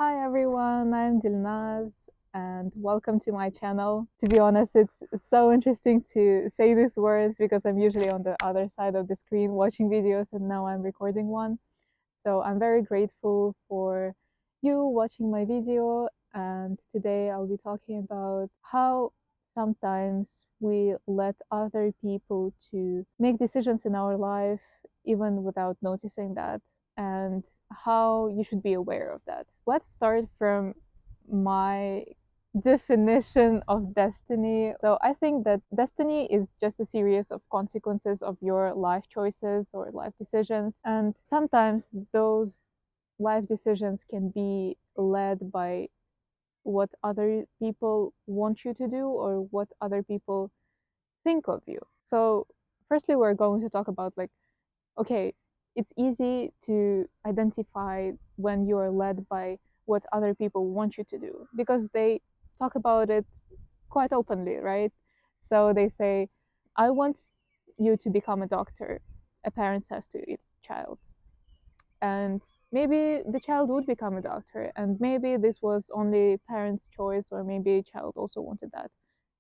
Hi everyone, I'm Dilnaz and welcome to my channel. To be honest, it's so interesting to say these words because I'm usually on the other side of the screen watching videos and now I'm recording one. So I'm very grateful for you watching my video, and today I'll be talking about how sometimes we let other people to make decisions in our life even without noticing that, and how you should be aware of that. Let's start from my definition of destiny. So I think that destiny is just a series of consequences of your life choices or life decisions. And sometimes those life decisions can be led by what other people want you to do or what other people think of you. So firstly, we're going to talk about okay, it's easy to identify when you're led by what other people want you to do because they talk about it quite openly, right? So they say, I want you to become a doctor, a parent says to its child. And maybe the child would become a doctor, and maybe this was only parents' choice, or maybe child also wanted that.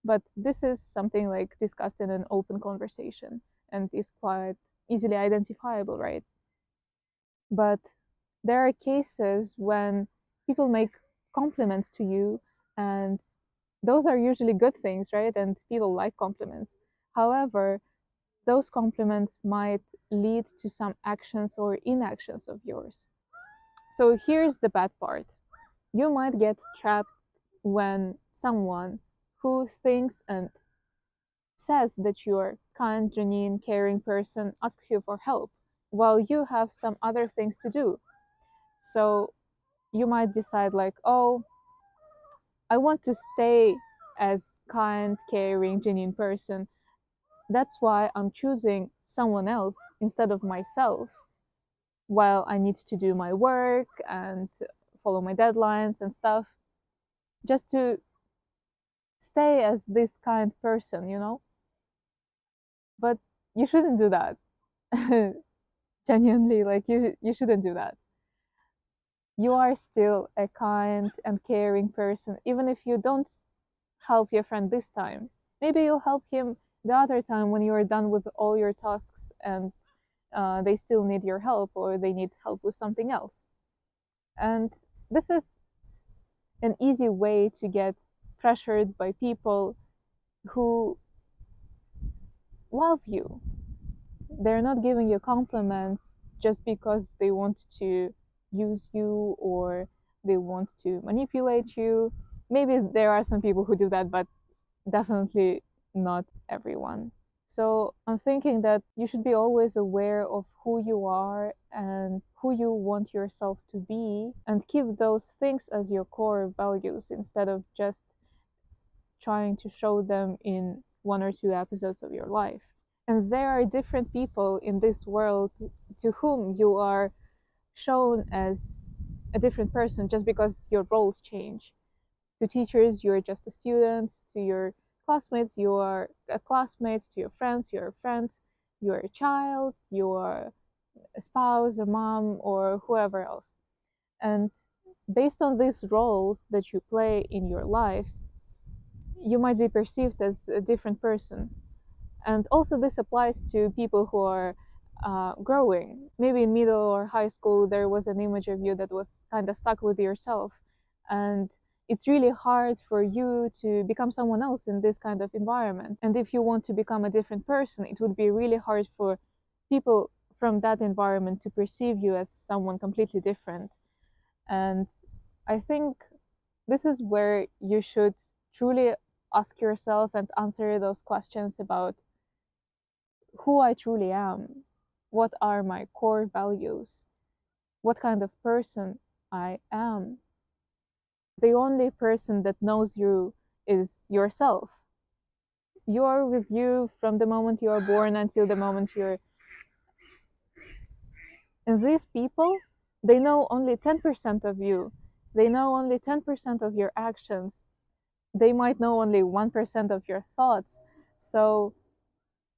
But this is something like discussed in an open conversation and is quite easily identifiable, right? But there are cases when people make compliments to you, and those are usually good things, right? And people like compliments. However, those compliments might lead to some actions or inactions of yours. So here's the bad part. You might get trapped when someone who thinks and says that you're kind, genuine, caring person asks you for help while you have some other things to do. So you might decide like, oh, I want to stay as kind, caring, genuine person. That's why I'm choosing someone else instead of myself while I need to do my work and follow my deadlines and stuff, just to stay as this kind person. But you shouldn't do that. Genuinely, like you shouldn't do that. You are still a kind and caring person, even if you don't help your friend this time. Maybe you'll help him the other time when you are done with all your tasks and they still need your help or they need help with something else. And this is an easy way to get pressured by people who love you. They're not giving you compliments just because they want to use you or they want to manipulate you. Maybe there are some people who do that, but definitely not everyone. So I'm thinking that you should be always aware of who you are and who you want yourself to be, and keep those things as your core values instead of just trying to show them in one or two episodes of your life. And there are different people in this world to whom you are shown as a different person just because your roles change. To teachers, you're just a student. To your classmates, you are a classmate. To your friends, you're a friend. You're a child. You're a spouse, a mom, or whoever else. And based on these roles that you play in your life, you might be perceived as a different person. And also, this applies to people who are growing. Maybe in middle or high school, there was an image of you that was kind of stuck with yourself. And it's really hard for you to become someone else in this kind of environment. And if you want to become a different person, it would be really hard for people from that environment to perceive you as someone completely different. And I think this is where you should truly ask yourself and answer those questions about who I truly am, what are my core values, what kind of person I am. The only person that knows you is yourself. You're with you from the moment you are born until the moment you're. And these people, they know only 10% of you. They know only 10% of your actions. They might know only 1% of your thoughts. So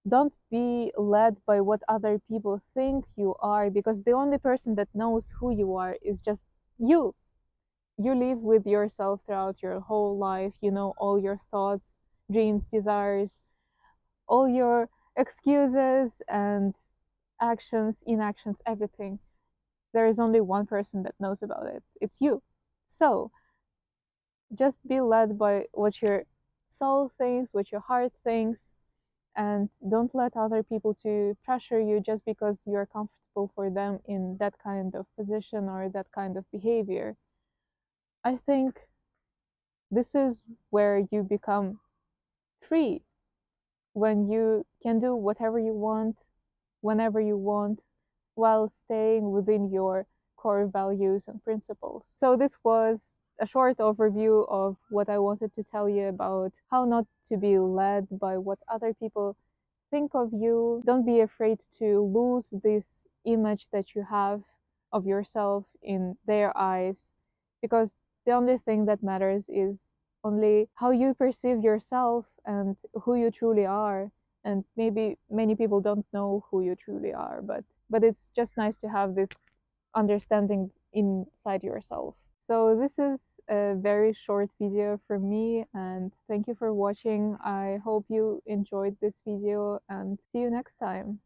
don't be led by what other people think you are, because the only person that knows who you are is just you. you live with yourself throughout your whole life. You know all your thoughts, dreams, desires, all your excuses and actions, inactions, everything. There is only one person that knows about it. It's you. So just be led by what your soul thinks, what your heart thinks, and don't let other people to pressure you just because you're comfortable for them in that kind of position or that kind of behavior. I think this is where you become free, when you can do whatever you want, whenever you want, while staying within your core values and principles. So, this was a short overview of what I wanted to tell you about how not to be led by what other people think of you. Don't be afraid to lose this image that you have of yourself in their eyes, because the only thing that matters is only how you perceive yourself and who you truly are. And maybe many people don't know who you truly are, but it's just nice to have this understanding inside yourself. So this is a very short video from me, and thank you for watching. I hope you enjoyed this video, and see you next time.